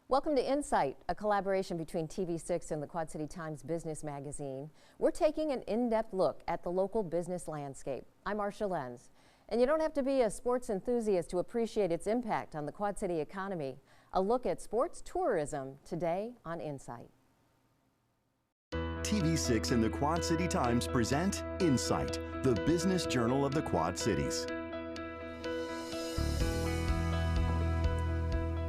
Welcome to Insight, a collaboration between TV6 and the Quad City Times Business Magazine. We're taking an in-depth look at the local business landscape. I'm Marcia, Lense, and you don't have to be a sports enthusiast to appreciate its impact on the Quad City economy. A look at sports tourism today on Insight. TV6 and the Quad City Times present Insight, the business journal of the Quad Cities.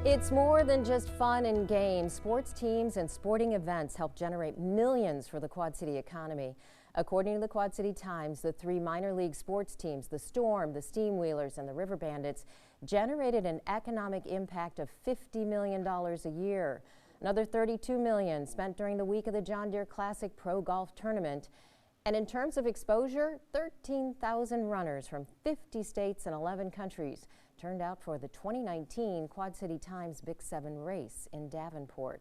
It's more than just fun and games. Sports teams and sporting events help generate millions for the Quad City economy. According to the Quad City Times, the three minor league sports teams, the Storm, the Steamwheelers, and the River Bandits, generated an economic impact of $50 million a year. Another $32 million spent during the week of the John Deere Classic Pro Golf Tournament. And in terms of exposure, 13,000 runners from 50 states and 11 countries turned out for the 2019 Quad City Times Big 7 race in Davenport.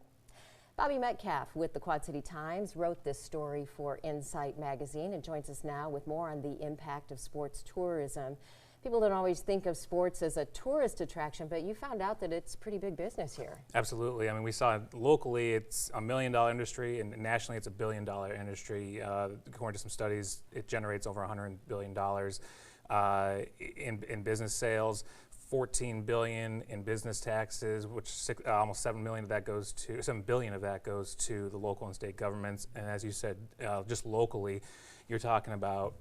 Bobby Metcalf with the Quad City Times wrote this story for Insight magazine and joins us now with more on the impact of sports tourism. People don't always think of sports as a tourist attraction, but you found out that it's pretty big business here. Absolutely. I mean, we saw locally it's $1 million industry, and nationally it's $1 billion industry. According to some studies, it generates over $100 billion in business sales. 14 billion in business taxes, which almost 7 billion of that goes to the local and state governments. And as you said, just locally, you're talking about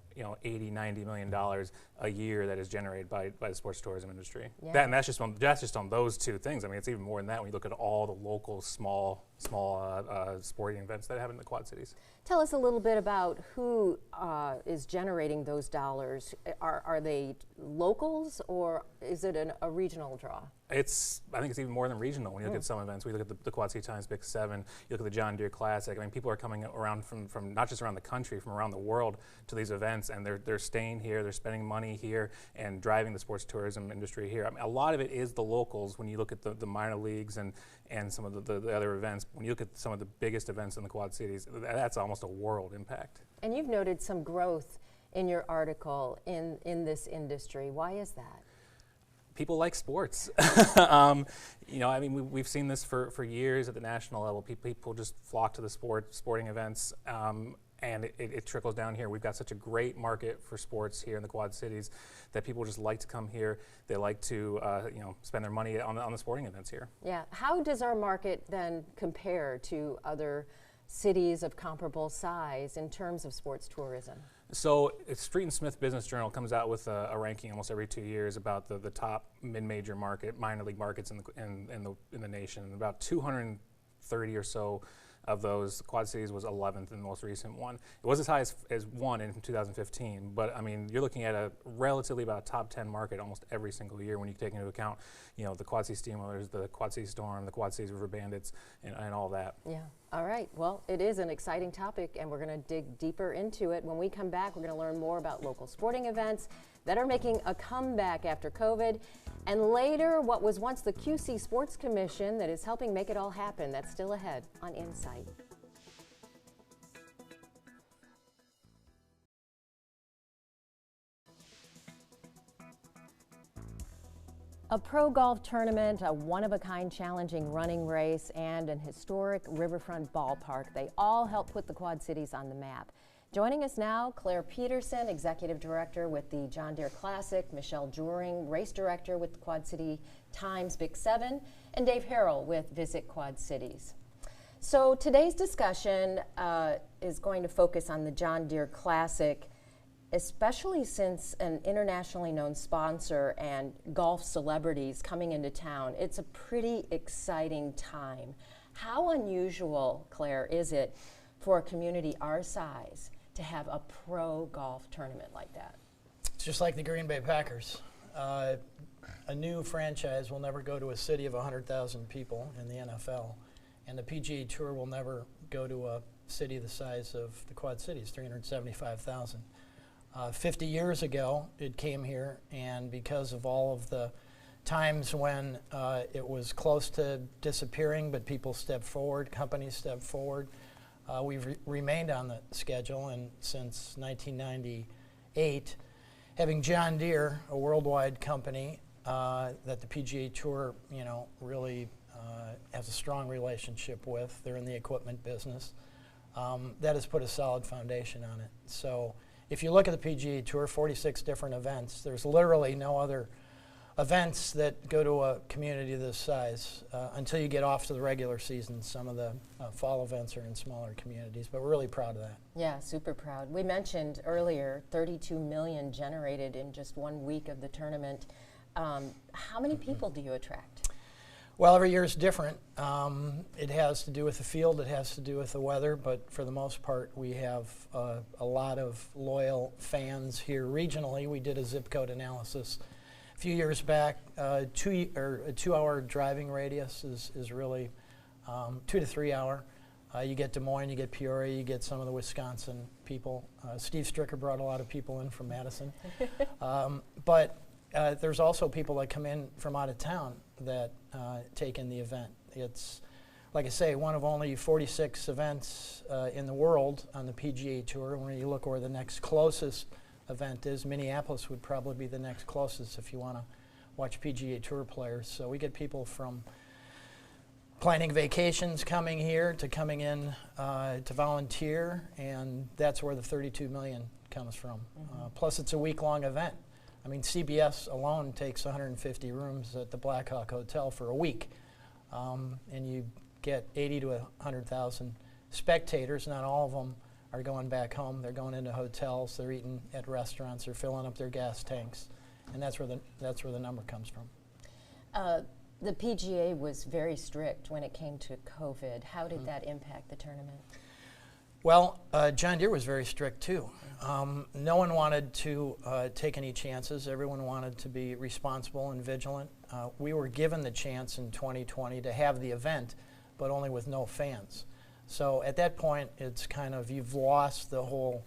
80, 90 million dollars a year that is generated by the sports tourism industry. Yeah. And that's just on those two things. I mean, it's even more than that when you look at all the local small sporting events that happen in the Quad Cities. Tell us a little bit about who is generating those dollars. Are they locals, or is it a regional draw? I think it's even more than regional when you look at some events. We look at the Quad City Times Big 7, you look at the John Deere Classic. I mean, people are coming around from not just around the country, from around the world to these events, and they're staying here, they're spending money here, and driving the sports tourism industry here. I mean, a lot of it is the locals when you look at the minor leagues and some of the other events. When you look at some of the biggest events in the Quad Cities, that's almost a world impact. And you've noted some growth in your article in this industry. Why is that? People like sports. I mean, we've seen this for years at the national level. People just flock to the sporting events, and it trickles down here. We've got such a great market for sports here in the Quad Cities that people just like to come here. They like to, spend their money on the sporting events here. Yeah. How does our market then compare to other cities of comparable size in terms of sports tourism? So Street and Smith Business Journal comes out with a ranking almost every 2 years about the top mid-major minor league markets in the nation. About 230 or so of those, Quad Cities was 11th in the most recent one. It was as high as one in 2015, but I mean, you're looking at a relatively about a top 10 market almost every single year when you take into account, the Quad City Steamwheelers, the Quad City Storm, the Quad Cities River Bandits, and all that. Yeah. All right. Well, it is an exciting topic, and we're going to dig deeper into it. When we come back, we're going to learn more about local sporting events that are making a comeback after COVID. And later, what was once the QC Sports Commission that is helping make it all happen. That's still ahead on Insight. A pro golf tournament, a one-of-a-kind challenging running race, and an historic riverfront ballpark, they all help put the Quad Cities on the map. Joining us now, Claire Peterson, Executive Director with the John Deere Classic, Michelle Druring, Race Director with the Quad City Times Big 7, and Dave Harrell with Visit Quad Cities. So today's discussion is going to focus on the John Deere Classic, especially since an internationally known sponsor and golf celebrities coming into town. It's a pretty exciting time. How unusual, Claire, is it for a community our size to have a pro golf tournament like that? It's just like the Green Bay Packers. A new franchise will never go to a city of 100,000 people in the NFL, and the PGA Tour will never go to a city the size of the Quad Cities, 375,000. 50 years ago, it came here, and because of all of the times when it was close to disappearing, but people stepped forward, companies stepped forward, we've remained on the schedule, and since 1998, having John Deere, a worldwide company that the PGA Tour, really has a strong relationship with. They're in the equipment business. That has put a solid foundation on it. So if you look at the PGA Tour, 46 different events, there's literally no other events that go to a community this size until you get off to the regular season. Some of the fall events are in smaller communities, but we're really proud of that. Yeah, super proud. We mentioned earlier 32 million generated in just 1 week of the tournament. How many people do you attract? Well, every year is different. It has to do with the field, it has to do with the weather, but for the most part, we have a lot of loyal fans here regionally. We did a zip code analysis a few years back. A 2-hour driving radius is really 2 to 3 hour. You get Des Moines, you get Peoria, you get some of the Wisconsin people. Steve Stricker brought a lot of people in from Madison. But there's also people that come in from out of town that take in the event. It's, like I say, one of only 46 events in the world on the PGA Tour. When you look where the next closest event is, Minneapolis would probably be the next closest if you want to watch PGA Tour players. So we get people from planning vacations coming here to coming in to volunteer, and that's where the 32 million comes from. Plus it's a week-long event. I mean, CBS alone takes 150 rooms at the Blackhawk Hotel for a week, and you get 80 to 100,000 spectators. Not all of them are going back home. They're going into hotels. They're eating at restaurants. They're filling up their gas tanks, and that's where the number comes from. The PGA was very strict when it came to COVID. How did that impact the tournament? Well, John Deere was very strict too. No one wanted to take any chances. Everyone wanted to be responsible and vigilant. We were given the chance in 2020 to have the event, but only with no fans. So at that point, it's kind of, you've lost the whole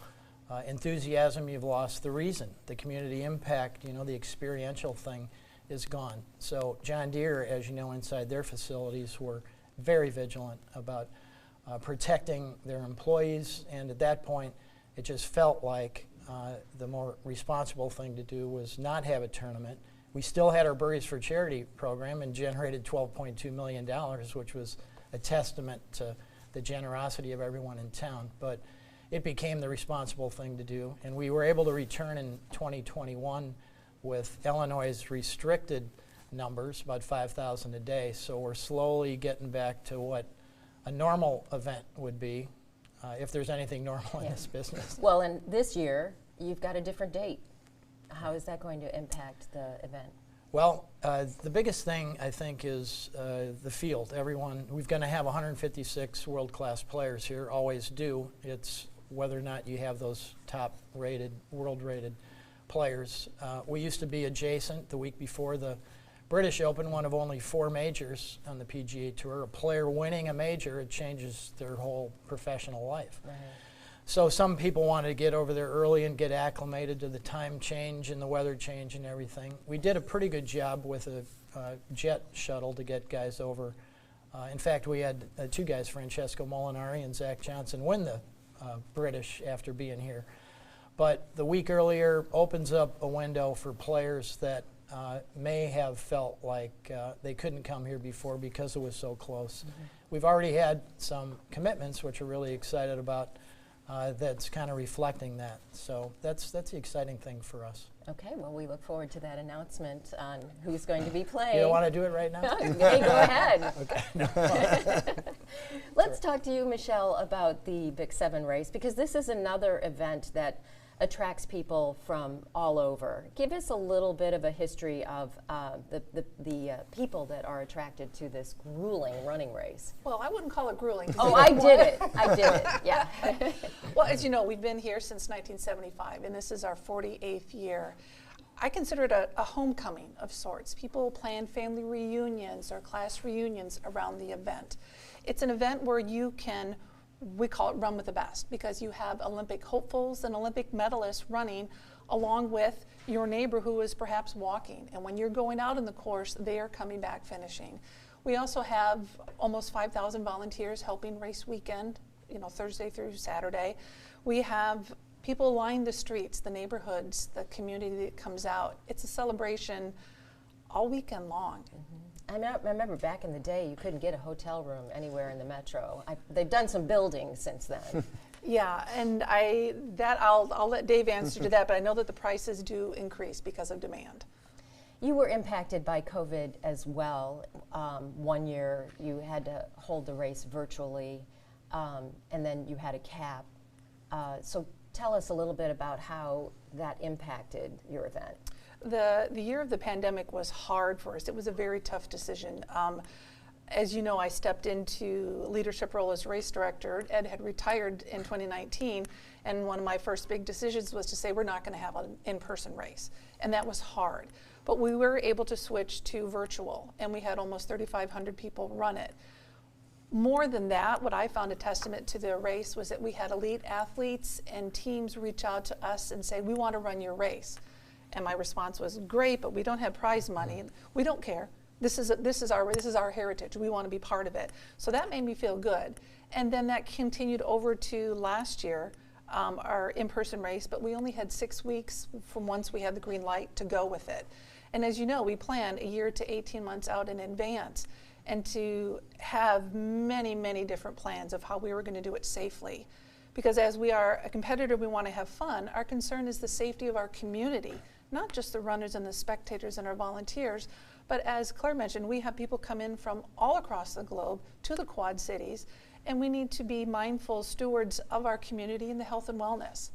enthusiasm, you've lost the reason. The community impact, you know, the experiential thing is gone. So John Deere, as you know, inside their facilities were very vigilant about protecting their employees, and at that point it just felt like the more responsible thing to do was not have a tournament. We still had our Birdies for Charity program and generated $12.2 million, which was a testament to the generosity of everyone in town, but it became the responsible thing to do, and we were able to return in 2021 with Illinois' restricted numbers, about 5,000 a day, so we're slowly getting back to what a normal event would be, if there's anything normal in this business. Well, and this year, you've got a different date. How is that going to impact the event? Well, the biggest thing, I think, is the field. We're going to have 156 world-class players here, always do. It's whether or not you have those top-rated, world-rated players. We used to be adjacent the week before the British Open, one of only 4 majors on the PGA Tour. A player winning a major, it changes their whole professional life. Right. So some people wanted to get over there early and get acclimated to the time change and the weather change and everything. We did a pretty good job with a jet shuttle to get guys over. In fact, we had 2 guys, Francesco Molinari and Zach Johnson, win the British after being here. But the week earlier opens up a window for players that may have felt like they couldn't come here before because it was so close. We've already had some commitments, which we're really excited about, that's kind of reflecting that. So that's the exciting thing for us. Okay, well, we look forward to that announcement on who's going to be playing. You don't want to do it right now? Okay, go ahead. Okay. Let's talk to you, Michelle, about the Big 7 race, because this is another event that attracts people from all over. Give us a little bit of a history of the people that are attracted to this grueling running race. Well, I wouldn't call it grueling. Oh, I did it. I did it, yeah. Well, as you know, we've been here since 1975, and this is our 48th year. I consider it a homecoming of sorts. People plan family reunions or class reunions around the event. It's an event where you can, we call it run with the best, because you have Olympic hopefuls and Olympic medalists running along with your neighbor who is perhaps walking. And when you're going out in the course, they are coming back finishing. We also have almost 5,000 volunteers helping race weekend, you know, Thursday through Saturday. We have people line the streets, the neighborhoods, the community that comes out. It's a celebration all weekend long. I remember back in the day, you couldn't get a hotel room anywhere in the metro. They've done some building since then. Yeah, and I'll let Dave answer to that, but I know that the prices do increase because of demand. You were impacted by COVID as well. 1 year you had to hold the race virtually, and then you had a cap. So tell us a little bit about how that impacted your event. The year of the pandemic was hard for us. It was a very tough decision. As you know, I stepped into leadership role as race director. Ed had retired in 2019, and one of my first big decisions was to say we're not going to have an in-person race, and that was hard. But we were able to switch to virtual, and we had almost 3,500 people run it. More than that, what I found a testament to the race was that we had elite athletes and teams reach out to us and say, we want to run your race. And my response was, great, but we don't have prize money. We don't care. This is our heritage. We want to be part of it. So that made me feel good. And then that continued over to last year, our in-person race, but we only had 6 weeks from once we had the green light to go with it. And as you know, we plan a year to 18 months out in advance, and to have many, many different plans of how we were going to do it safely. Because as we are a competitor, we want to have fun. Our concern is the safety of our community, not just the runners and the spectators and our volunteers, but as Claire mentioned, we have people come in from all across the globe to the Quad Cities, and we need to be mindful stewards of our community and the health and wellness.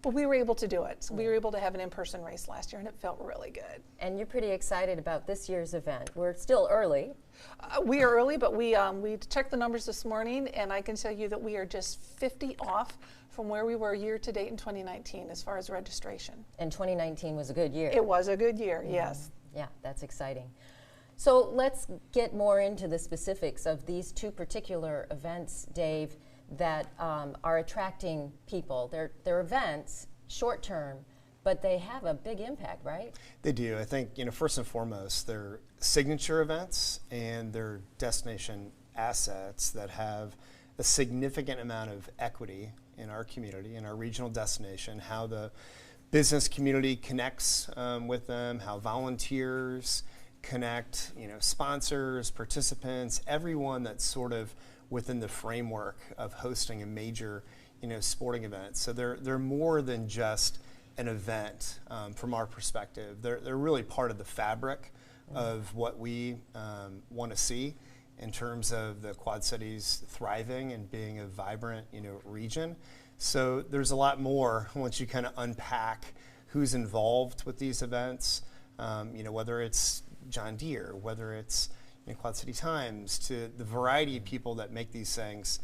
But we were able to do it. So we were able to have an in-person race last year, and it felt really good. And you're pretty excited about this year's event. We're still early. We are early, but we checked the numbers this morning, and I can tell you that we are just 50 off from where we were year to date in 2019 as far as registration. And 2019 was a good year. It was a good year, yes. Yeah, that's exciting. So let's get more into the specifics of these two particular events, Dave, that are attracting people. They're events, short term, but they have a big impact, right? They do. I think, first and foremost, they're signature events and they're destination assets that have a significant amount of equity in our community, in our regional destination, how the business community connects with them, how volunteers connect, sponsors, participants, everyone that's sort of within the framework of hosting a major, sporting event. So they're more than just an event from our perspective. They're really part of the fabric of what we want to see in terms of the Quad Cities thriving and being a vibrant, region. So there's a lot more once you kind of unpack who's involved with these events, whether it's John Deere, whether it's Quad City Times, to the variety of people that make these things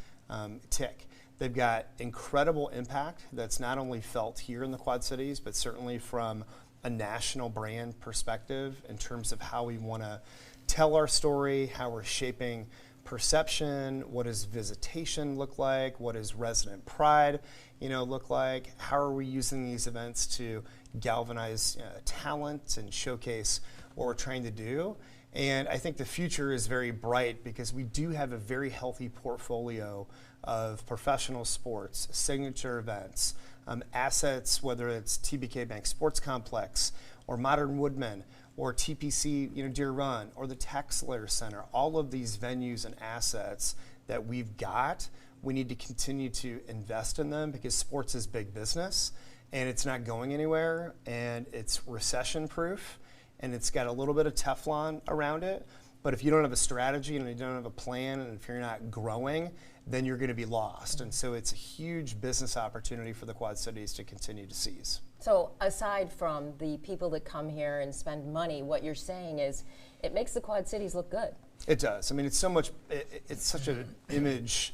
tick. They've got incredible impact that's not only felt here in the Quad Cities, but certainly from a national brand perspective in terms of how we want to tell our story, how we're shaping perception, what does visitation look like, what does resident pride look like, how are we using these events to galvanize talent and showcase what we're trying to do. And I think the future is very bright because we do have a very healthy portfolio of professional sports, signature events, assets, whether it's TBK Bank Sports Complex or Modern Woodman or TPC Deere Run or the Taxslayer Center. All of these venues and assets that we've got, we need to continue to invest in them because sports is big business and it's not going anywhere and it's recession proof. And it's got a little bit of Teflon around it. But if you don't have a strategy and you don't have a plan and if you're not growing, then you're going to be lost. And so it's a huge business opportunity for the Quad Cities to continue to seize. So aside from the people that come here and spend money, what you're saying is it makes the Quad Cities look good. It does. I mean, it's such an image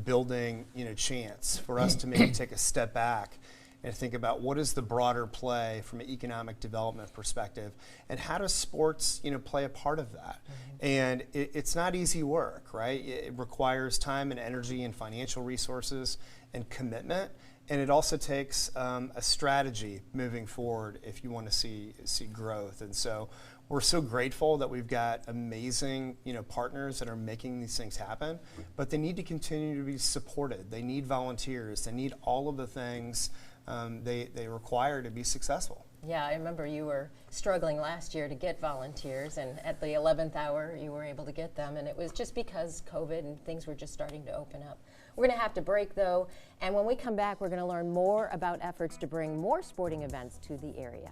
building, chance for us to maybe take a step back and think about what is the broader play from an economic development perspective, and how does sports, play a part of that? And it's not easy work, right? It requires time and energy and financial resources and commitment, and it also takes a strategy moving forward if you want to see growth. And so we're so grateful that we've got amazing, partners that are making these things happen, but they need to continue to be supported. They need volunteers. They need all of the things they require to be successful. Yeah, I remember you were struggling last year to get volunteers, and at the 11th hour you were able to get them, and it was just because COVID and things were just starting to open up. We're going to have to break, though, and when we come back, we're going to learn more about efforts to bring more sporting events to the area.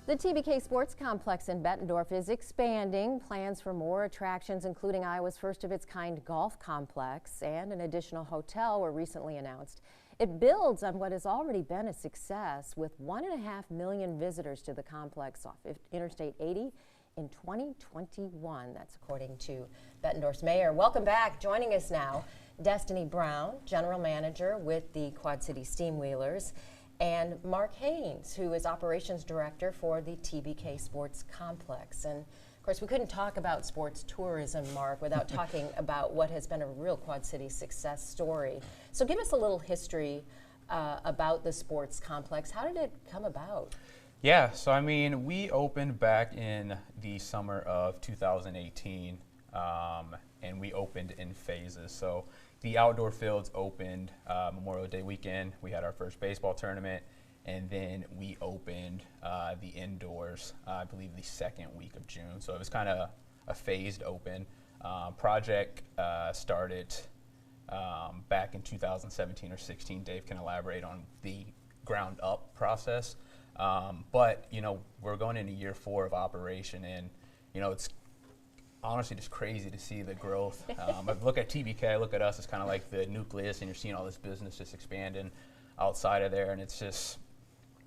The TBK Sports Complex in Bettendorf is expanding. Plans for more attractions, including Iowa's first of its kind golf complex and an additional hotel, were recently announced. It builds on what has already been a success, with 1.5 million visitors to the complex off Interstate 80 in 2021. That's according to Bettendorf's mayor. Welcome back. Joining us now, Destiny Brown, general manager with the Quad City Steamwheelers, and Mark Haynes, who is operations director for the TBK Sports Complex. And of course, we couldn't talk about sports tourism, Mark, without talking about what has been a real Quad City success story. So give us a little history about the sports complex. How did it come about? Yeah, so I mean, we opened back in the summer of 2018, and we opened in phases. So the outdoor fields opened Memorial Day weekend. We had our first baseball tournament, and then we opened the indoors, I believe, the second week of June. So it was kind of a phased open. Project started back in 2017 or 16. Dave can elaborate on the ground up process. But, you know, we're going into year 4 of operation, and, you know, it's honestly just crazy to see the growth. I look at TBK, I look at us as kind of like the nucleus, and you're seeing all this business just expanding outside of there, and it's just,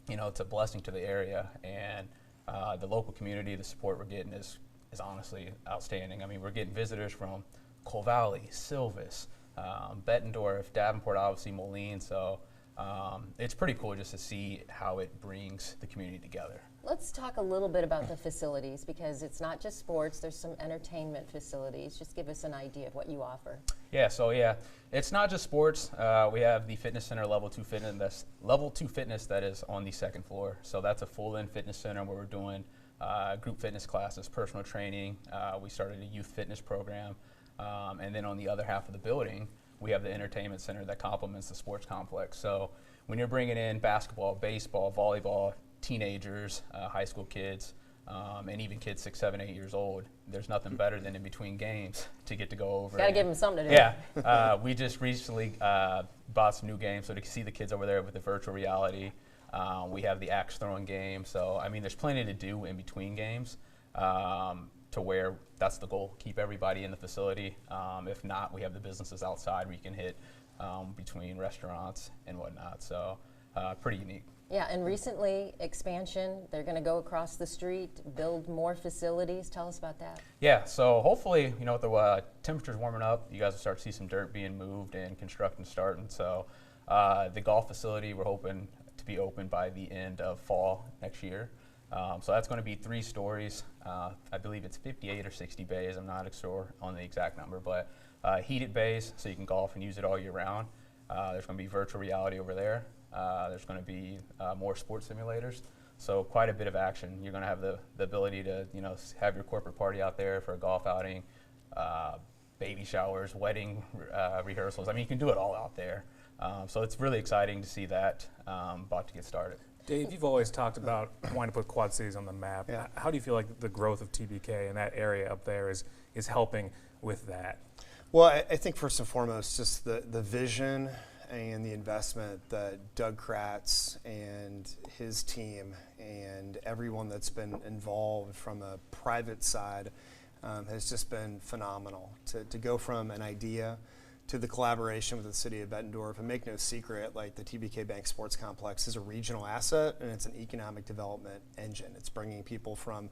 you know, it's a blessing to the area, and the local community, the support we're getting is honestly outstanding. I mean, we're getting visitors from Cole Valley, Silvis, Bettendorf, Davenport, obviously Moline, so it's pretty cool just to see how it brings the community together. Let's talk a little bit about the facilities, because it's not just sports, there's some entertainment facilities. Just give us an idea of what you offer. Yeah, so yeah, it's not just sports. We have the fitness center, level 2 fitness that is on the second floor. So that's a full-in fitness center where we're doing group fitness classes, personal training. We started a youth fitness program. And then on the other half of the building, we have the entertainment center that complements the sports complex. So when you're bringing in basketball, baseball, volleyball, teenagers, high school kids, and even kids 6, 7, 8 years old, there's nothing better than in between games to get to go over. Got to give them something to do. Yeah, we just recently bought some new games, so to see the kids over there with the virtual reality. We have the axe throwing game. So I mean, there's plenty to do in between games, to where that's the goal, keep everybody in the facility. If not, we have the businesses outside where you can hit between restaurants and whatnot. So pretty unique. Yeah, and recently, expansion, they're going to go across the street, build more facilities. Tell us about that. Yeah, so hopefully, you know, with the temperatures warming up, you guys will start to see some dirt being moved and construction starting. So the golf facility, we're hoping to be open by the end of fall next year. So that's going to be 3 stories. I believe it's 58 or 60 bays. I'm not sure on the exact number, but heated bays, so you can golf and use it all year round. There's going to be virtual reality over there. There's going to be more sports simulators, so quite a bit of action. You're going to have the ability to, you know, have your corporate party out there for a golf outing, baby showers, wedding rehearsals. I mean, you can do it all out there. So it's really exciting to see that about to get started. Dave, you've always talked about wanting to put Quad Cities on the map. Yeah. How do you feel like the growth of TBK and that area up there is helping with that? Well, I think first and foremost, just the vision and the investment that Doug Kratz and his team and everyone that's been involved from a private side has just been phenomenal. To go from an idea to the collaboration with the city of Bettendorf, and make no secret, like the TBK Bank Sports Complex is a regional asset, and it's an economic development engine. It's bringing people from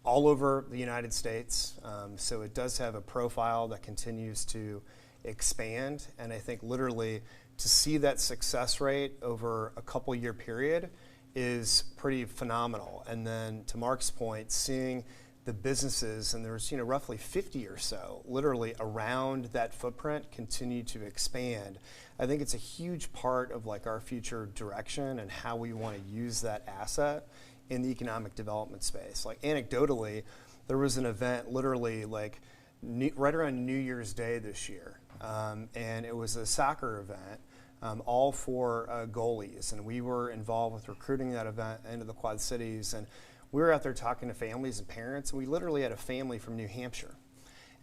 all over the United States, so it does have a profile that continues to expand, and I think literally to see that success rate over a couple year period is pretty phenomenal. And then to Mark's point, seeing the businesses, and there's roughly 50 or so literally around that footprint, continue to expand. I think it's a huge part of like our future direction and how we want to use that asset in the economic development space. Like anecdotally, there was an event literally like right around New Year's Day this year, and it was a soccer event, all for goalies, and we were involved with recruiting that event into the Quad Cities, and we were out there talking to families and parents, and we literally had a family from New Hampshire.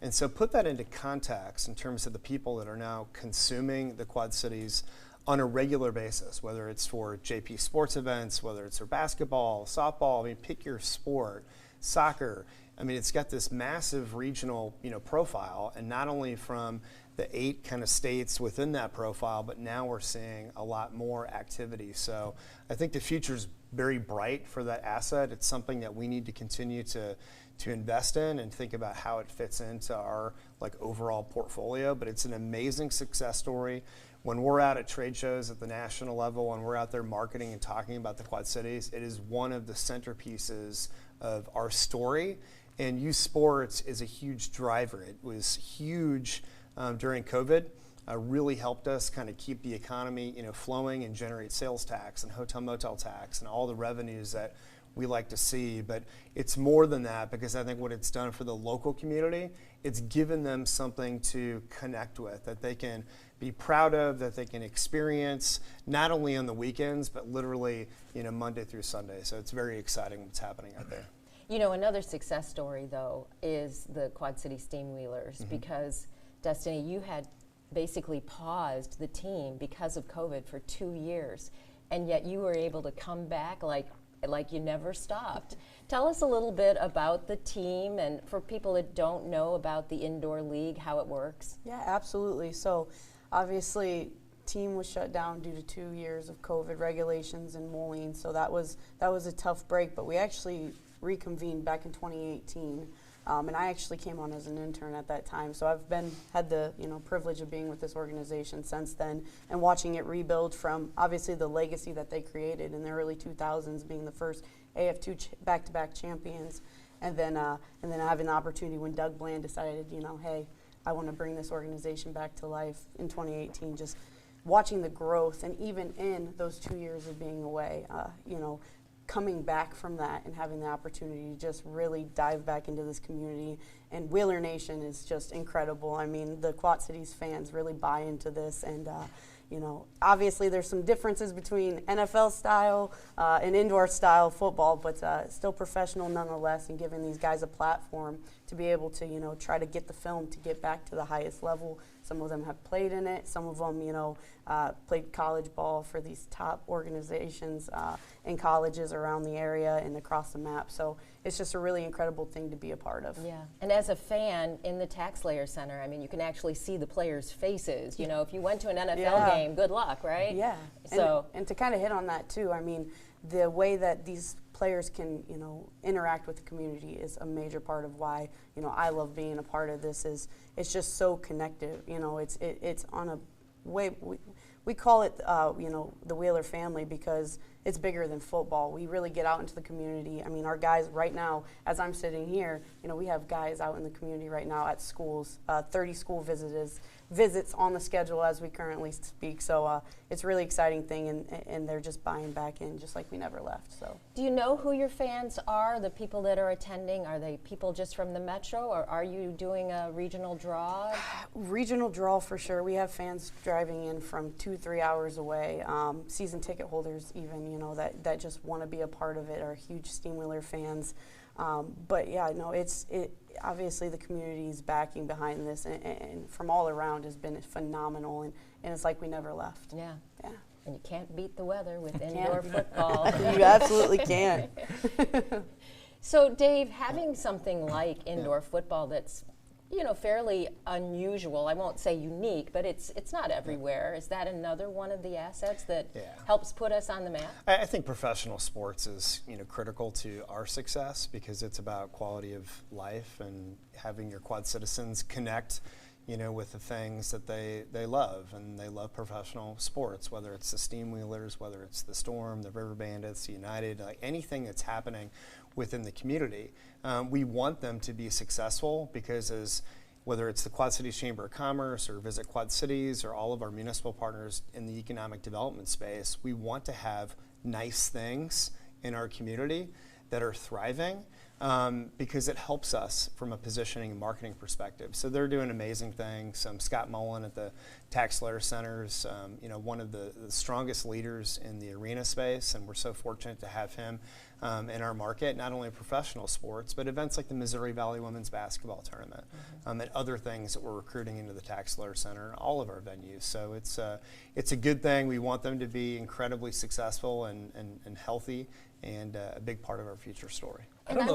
And so put that into context in terms of the people that are now consuming the Quad Cities on a regular basis, whether it's for JP sports events, whether it's for basketball, softball, I mean, pick your sport, soccer. I mean, it's got this massive regional, profile, and not only from the 8 kind of states within that profile, but now we're seeing a lot more activity. So I think the future's very bright for that asset. It's something that we need to continue to invest in and think about how it fits into our like overall portfolio. But it's an amazing success story. When we're out at trade shows at the national level, when we're out there marketing and talking about the Quad Cities, it is one of the centerpieces of our story. And youth sports is a huge driver. It was huge during COVID. Really helped us kind of keep the economy, flowing and generate sales tax and hotel motel tax and all the revenues that we like to see. But it's more than that, because I think what it's done for the local community, it's given them something to connect with, that they can be proud of, that they can experience, not only on the weekends, but literally, Monday through Sunday. So it's very exciting what's happening out there. Another success story, though, is the Quad City Steamwheelers, because, Destiny, you had basically paused the team because of COVID for 2 years, and yet you were able to come back like you never stopped. Tell us a little bit about the team, and for people that don't know about the indoor league, how it works. Yeah, absolutely. So obviously team was shut down due to 2 years of COVID regulations in Moline, so that was a tough break, but we actually reconvened back in 2018. And I actually came on as an intern at that time, so I've had the privilege of being with this organization since then, and watching it rebuild from obviously the legacy that they created in the early 2000s, being the first AF2 back-to-back champions, and then having the opportunity when Doug Bland decided, hey, I want to bring this organization back to life in 2018. Just watching the growth, and even in those 2 years of being away, coming back from that and having the opportunity to just really dive back into this community. And Wheeler Nation is just incredible. I mean, the Quad Cities fans really buy into this, and obviously there's some differences between NFL style and indoor style football, but still professional nonetheless, and giving these guys a platform to be able to try to get the film to get back to the highest level. Some of them have played in it. Some of them, played college ball for these top organizations in colleges around the area and across the map. So it's just a really incredible thing to be a part of. Yeah, and as a fan in the Tax Layer Center, I mean, you can actually see the players' faces. If you went to an NFL game, good luck, right? Yeah. So and to kind of hit on that too, I mean, the way that these players can, interact with the community is a major part of why, I love being a part of this. It's just so connective. It's on a way, we call it, the Wheeler family, because it's bigger than football. We really get out into the community. I mean, our guys right now, as I'm sitting here, we have guys out in the community right now at schools, 30 school visits on the schedule as we currently speak. So it's a really exciting thing, and they're just buying back in just like we never left. So, do you know who your fans are, the people that are attending? Are they people just from the metro, or are you doing a regional draw? Regional draw for sure. We have fans driving in from 2-3 hours away. Season ticket holders even, that just want to be a part of it, are huge Steamwheeler fans. But yeah, no, obviously the community's backing behind this, and from all around has been phenomenal, and it's like we never left. Yeah. Yeah. And you can't beat the weather with indoor football. You absolutely can't. So Dave, having something like indoor football that's fairly unusual, I won't say unique, but it's not everywhere. Is that another one of the assets that helps put us on the map? I think professional sports is critical to our success, because it's about quality of life and having your Quad citizens connect with the things that they love, and they love professional sports, whether it's the Steamwheelers, whether it's the Storm, the River Bandits, the United, like anything that's happening within the community. We want them to be successful because whether it's the Quad Cities Chamber of Commerce or Visit Quad Cities or all of our municipal partners in the economic development space, we want to have nice things in our community that are thriving because it helps us from a positioning and marketing perspective. So they're doing amazing things. Scott Mullen at the Tax Letter Centers, one of the strongest leaders in the arena space, and we're so fortunate to have him in our market, not only in professional sports, but events like the Missouri Valley Women's Basketball Tournament and other things that we're recruiting into the Tax Letter Center and all of our venues. So it's a good thing. We want them to be incredibly successful and healthy, and a big part of our future story. I don't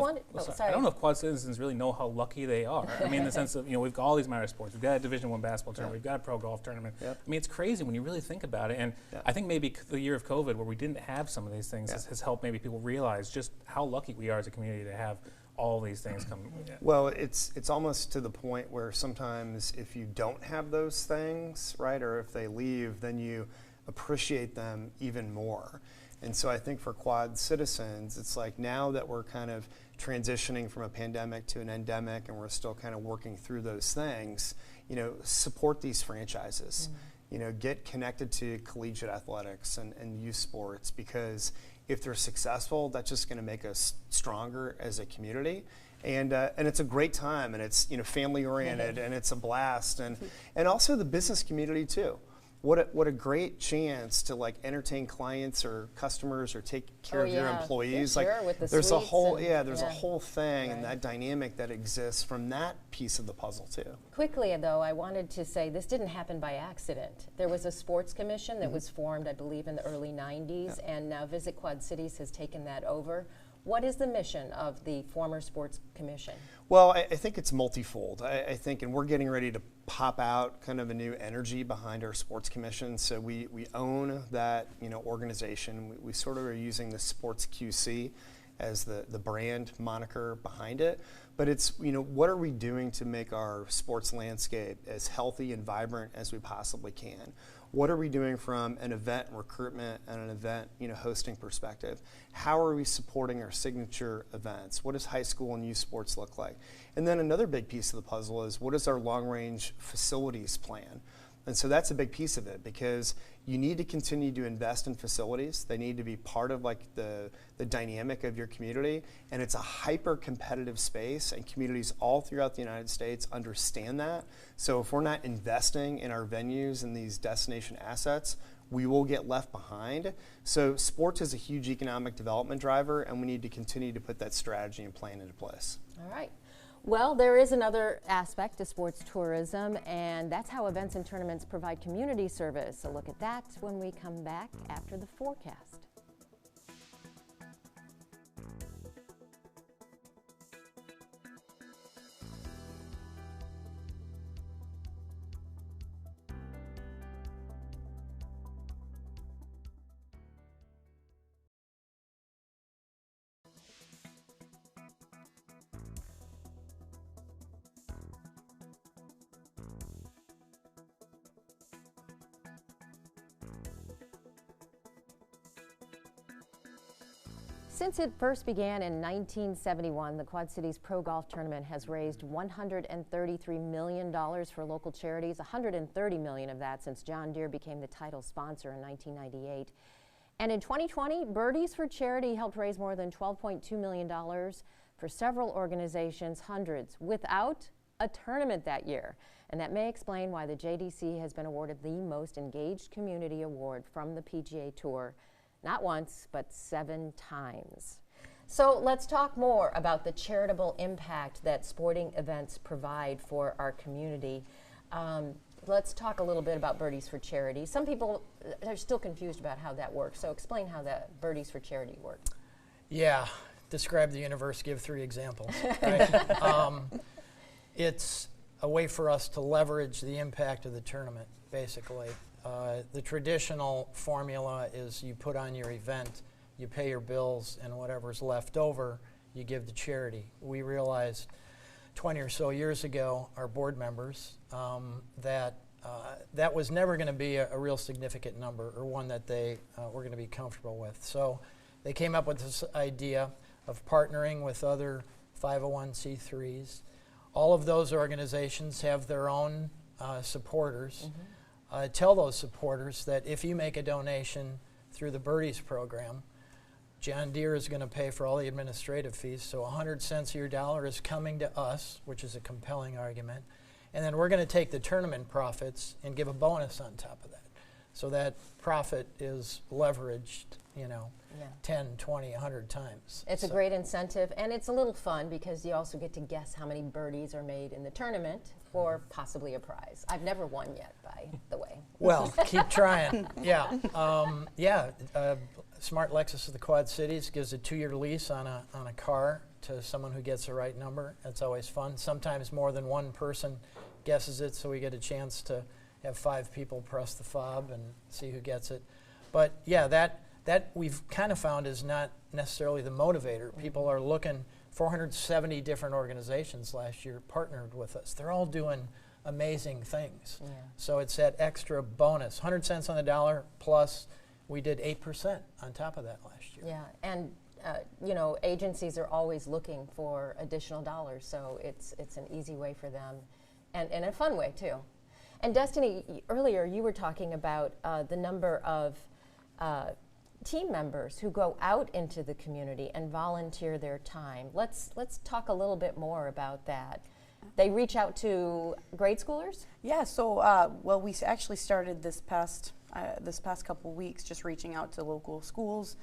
know if Quad citizens really know how lucky they are. I mean, in the sense of, we've got all these minor sports. We've got a Division I basketball tournament. We've got a pro golf tournament. I mean, it's crazy when you really think about it. And I think maybe the year of COVID, where we didn't have some of these things, has helped maybe people realize just how lucky we are as a community to have all these things come. Well, it's almost to the point where sometimes if you don't have those things, right, or if they leave, then you appreciate them even more. And so I think for Quad citizens, it's like now that we're kind of transitioning from a pandemic to an endemic and we're still kind of working through those things, support these franchises, get connected to collegiate athletics and youth sports, because if they're successful, that's just going to make us stronger as a community. And it's a great time, and it's family oriented, and it's a blast, and also the business community too. What a great chance to entertain clients or customers or take care of your employees. There's a whole thing and that dynamic that exists from that piece of the puzzle too. Quickly though, I wanted to say this didn't happen by accident. There was a sports commission that was formed, I believe, in the early 90s, and now Visit Quad Cities has taken that over. What is the mission of the former sports commission? Well, I think it's multifold. I think, and we're getting ready to pop out kind of a new energy behind our sports commission. So we own that organization. We sort of are using the Sports QC as the brand moniker behind it. But it's, what are we doing to make our sports landscape as healthy and vibrant as we possibly can? What are we doing from an event recruitment and an event hosting perspective? How are we supporting our signature events? What does high school and youth sports look like? And then another big piece of the puzzle is, what is our long-range facilities plan? And so that's a big piece of it, because you need to continue to invest in facilities. They need to be part of the dynamic of your community, and it's a hyper-competitive space, and communities all throughout the United States understand that. So if we're not investing in our venues and these destination assets, we will get left behind. So sports is a huge economic development driver, and we need to continue to put that strategy and plan into place. All right. Well, there is another aspect to sports tourism, and that's how events and tournaments provide community service. A look at that when we come back after the forecast. Since it first began in 1971, the Quad Cities Pro Golf Tournament has raised $133 million for local charities, $130 million of that since John Deere became the title sponsor in 1998. And in 2020, Birdies for Charity helped raise more than $12.2 million for several organizations, hundreds, without a tournament that year. And that may explain why the JDC has been awarded the Most Engaged Community Award from the PGA Tour. Not once, but 7 times. So let's talk more about the charitable impact that sporting events provide for our community. Let's talk a little bit about Birdies for Charity. Some people are still confused about how that works, so explain how that Birdies for Charity works. Yeah, describe the universe, give 3 examples. Right? It's a way for us to leverage the impact of the tournament, basically. The traditional formula is you put on your event, you pay your bills, and whatever's left over, you give to charity. We realized 20 or so years ago, our board members, that was never going to be a real significant number or one that they were going to be comfortable with. So they came up with this idea of partnering with other 501c3s. All of those organizations have their own supporters. Tell those supporters that if you make a donation through the Birdies program, John Deere is going to pay for all the administrative fees, so 100 cents of your dollar is coming to us, which is a compelling argument. And then we're going to take the tournament profits and give a bonus on top of that. So that profit is leveraged, you know, 10, 20, 100 times. It's a great incentive, and it's a little fun because you also get to guess how many birdies are made in the tournament for possibly a prize. I've never won yet, by the way. Well, keep trying. Smart Lexus of the Quad Cities gives a 2-year lease on a car to someone who gets the right number. That's always fun. Sometimes more than one person guesses it, so we get a chance to have 5 people press the fob and see who gets it. But yeah, that we've kind of found is not necessarily the motivator. People are looking. 470 different organizations last year partnered with us. They're all doing amazing things. So it's that extra bonus, 100 cents on the dollar, plus we did 8% on top of that last year. Yeah, and you know, agencies are always looking for additional dollars, so it's an easy way for them, and a fun way too. And Destiny, earlier you were talking about the number of team members who go out into the community and volunteer their time. Let's talk a little bit more about that. They reach out to grade schoolers? Yeah, so well, we actually started this past couple weeks just reaching out to local schools,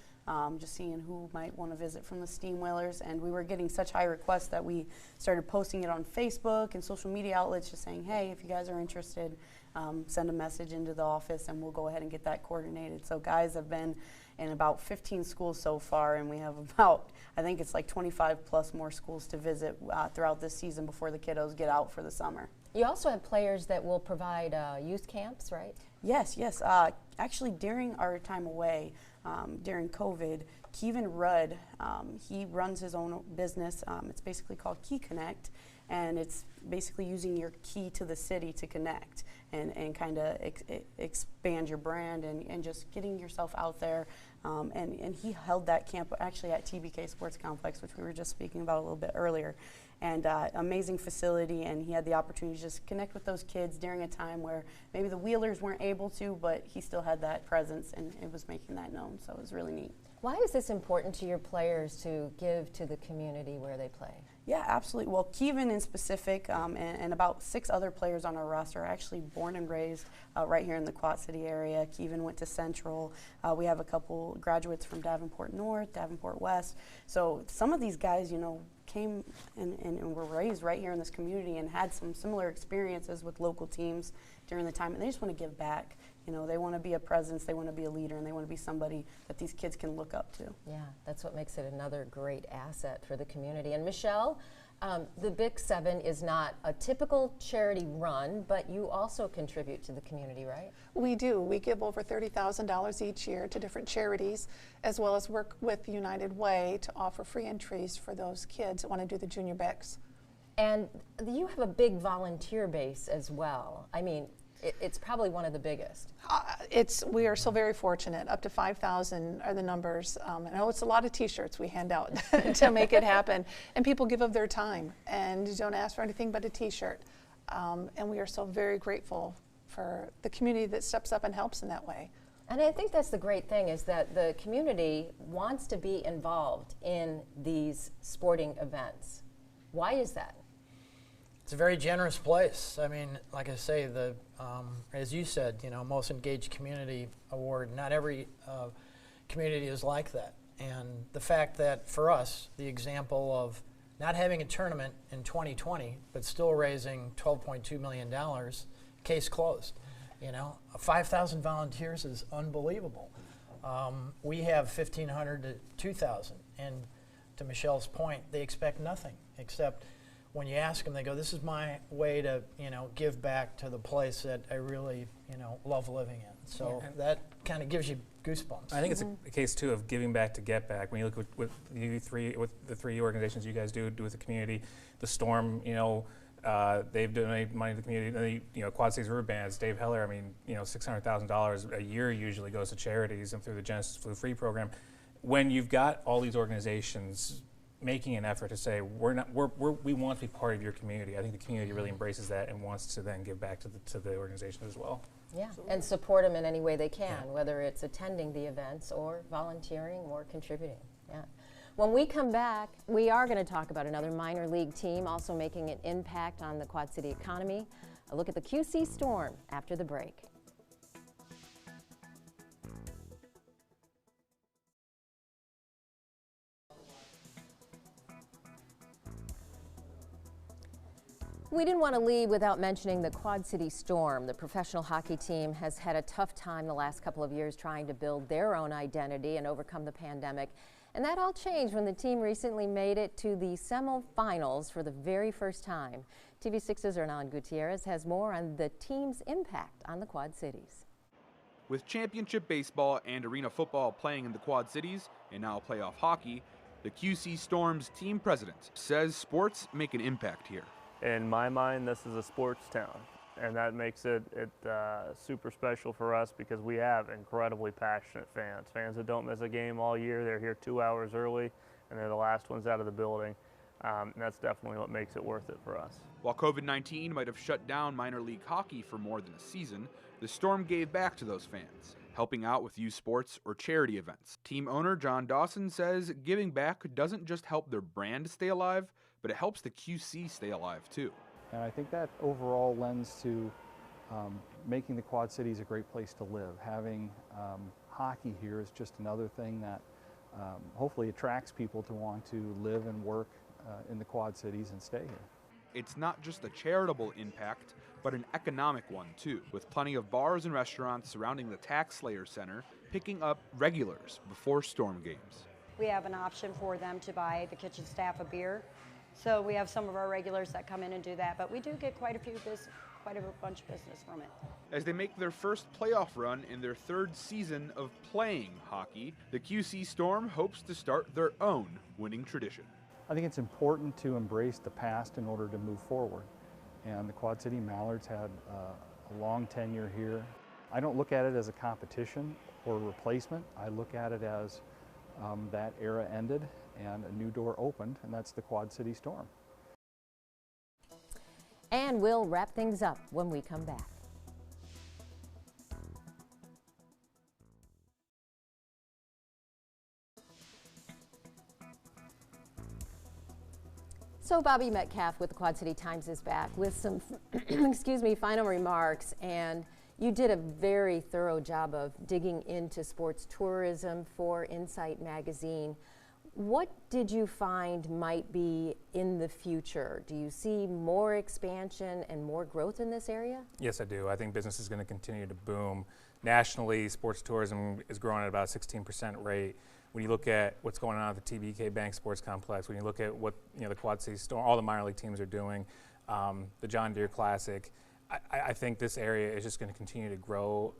just seeing who might want to visit from the Steamwheelers, and we were getting such high requests that we started posting it on Facebook and social media outlets, just saying, hey, if you guys are interested, send a message into the office and we'll go ahead and get that coordinated. So guys have been in about 15 schools so far, and we have about, I think it's like 25 plus more schools to visit throughout this season before the kiddos get out for the summer. You also have players that will provide youth camps, right? Yes. Actually, during our time away, during COVID, Kevin Rudd, he runs his own business. It's basically called Key Connect, and it's basically using your key to the city to connect and kind of expand your brand and just getting yourself out there. And he held that camp actually at TBK Sports Complex, which we were just speaking about a little bit earlier. And amazing facility, and he had the opportunity to just connect with those kids during a time where maybe the Wheelers weren't able to, but he still had that presence and it was making that known, so it was really neat. Why is this important to your players to give to the community where they play? Yeah, absolutely. Well, Kevin in specific and about 6 other players on our roster are actually born and raised right here in the Quad City area. Kevin went to Central. We have a couple graduates from Davenport North, Davenport West. So some of these guys, you know, came and were raised right here in this community and had some similar experiences with local teams during the time, and they just want to give back. You know, they want to be a presence, they want to be a leader, and they want to be somebody that these kids can look up to. Yeah, that's what makes it another great asset for the community. And Michelle, the Big 7 is not a typical charity run, but you also contribute to the community, right? We do. We give over $30,000 each year to different charities, as well as work with United Way to offer free entries for those kids that want to do the Junior Bigs. And you have a big volunteer base as well. I mean, it's probably one of the biggest. We are so very fortunate. Up to 5,000 are the numbers. I know it's a lot of T-shirts we hand out to make it happen. And people give of their time and don't ask for anything but a T-shirt. And we are so very grateful for the community that steps up and helps in that way. And I think that's the great thing, is that the community wants to be involved in these sporting events. Why is that? It's a very generous place. I mean, like I say, as you said, you know, most engaged community award. Not every community is like that. And the fact that for us, the example of not having a tournament in 2020, but still raising $12.2 million, case closed. You know, 5,000 volunteers is unbelievable. We have 1,500 to 2,000, and to Michelle's point, they expect nothing except when you ask them, they go, "This is my way to, you know, give back to the place that I really, you know, love living in." So that kind of gives you goosebumps. I think it's a case too of giving back to get back. When you look with you three, with the three organizations you guys do with the community, the Storm, you know, they've donated money to the community. You know, Quad Cities River Bands, Dave Heller. I mean, you know, $600,000 a year usually goes to charities and through the Genesis Flu Free program. When you've got all these organizations making an effort to say we want to be part of your community, I think the community really embraces that and wants to then give back to the organization as well. Yeah, and support them in any way they can, whether it's attending the events or volunteering or contributing. Yeah. When we come back, we are going to talk about another minor league team also making an impact on the Quad City economy. A look at the QC Storm after the break. We didn't want to leave without mentioning the Quad City Storm. The professional hockey team has had a tough time the last couple of years trying to build their own identity and overcome the pandemic. And that all changed when the team recently made it to the semifinals for the very first time. TV6's Hernan Gutierrez has more on the team's impact on the Quad Cities. With championship baseball and arena football playing in the Quad Cities and now playoff hockey, the QC Storm's team president says sports make an impact here. In my mind, this is a sports town, and that makes it super special for us because we have incredibly passionate fans that don't miss a game all year. They're here 2 hours early, and they're the last ones out of the building, and that's definitely what makes it worth it for us. While COVID-19 might have shut down minor league hockey for more than a season, the Storm gave back to those fans, helping out with youth sports or charity events. Team owner John Dawson says giving back doesn't just help their brand stay alive, but it helps the QC stay alive too. And I think that overall lends to making the Quad Cities a great place to live. Having hockey here is just another thing that hopefully attracts people to want to live and work in the Quad Cities and stay here. It's not just a charitable impact, but an economic one too, with plenty of bars and restaurants surrounding the Tax Slayer Center picking up regulars before Storm games. We have an option for them to buy the kitchen staff a beer. So we have some of our regulars that come in and do that, but we do get quite a bunch of business from it. As they make their first playoff run in their third season of playing hockey, the QC Storm hopes to start their own winning tradition. I think it's important to embrace the past in order to move forward. And the Quad City Mallards had a long tenure here. I don't look at it as a competition or a replacement. I look at it as that era ended and a new door opened, and that's the Quad City Storm. And we'll wrap things up when we come back. So Bobby Metcalf with the Quad City Times is back with some final remarks, and you did a very thorough job of digging into sports tourism for Insight magazine. What did you find might be in the future? Do you see more expansion and more growth in this area? Yes, I do. I think business is going to continue to boom. Nationally, sports tourism is growing at about a 16% rate. When you look at what's going on at the TBK Bank Sports Complex, when you look at what the Quad Cities Storm, all the minor league teams are doing, the John Deere Classic, I think this area is just going to continue to grow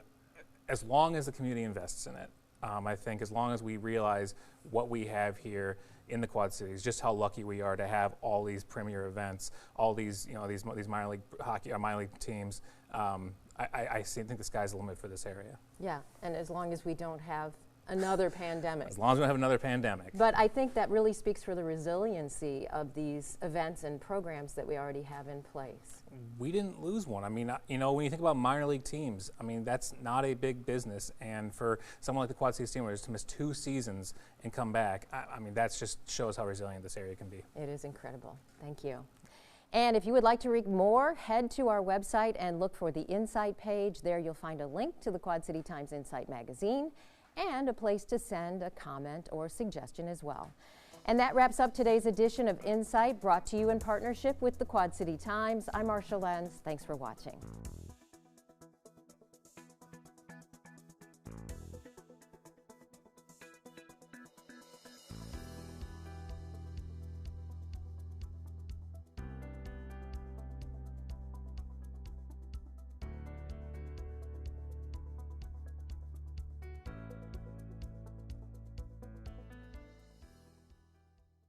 as long as the community invests in it. I think as long as we realize what we have here in the Quad Cities, just how lucky we are to have all these premier events, all these these minor league hockey or minor league teams. I think the sky's the limit for this area. Yeah, and as long as we don't have another pandemic. As long as we don't have another pandemic. But I think that really speaks for the resiliency of these events and programs that we already have in place. We didn't lose one. I mean, when you think about minor league teams, I mean, that's not a big business. And for someone like the Quad City Steamwheelers to miss 2 seasons and come back, I mean, that just shows how resilient this area can be. It is incredible. Thank you. And if you would like to read more, head to our website and look for the Insight page. There you'll find a link to the Quad City Times Insight magazine and a place to send a comment or suggestion as well. And that wraps up today's edition of Insight, brought to you in partnership with the Quad City Times. I'm Marcia Lense. Thanks for watching.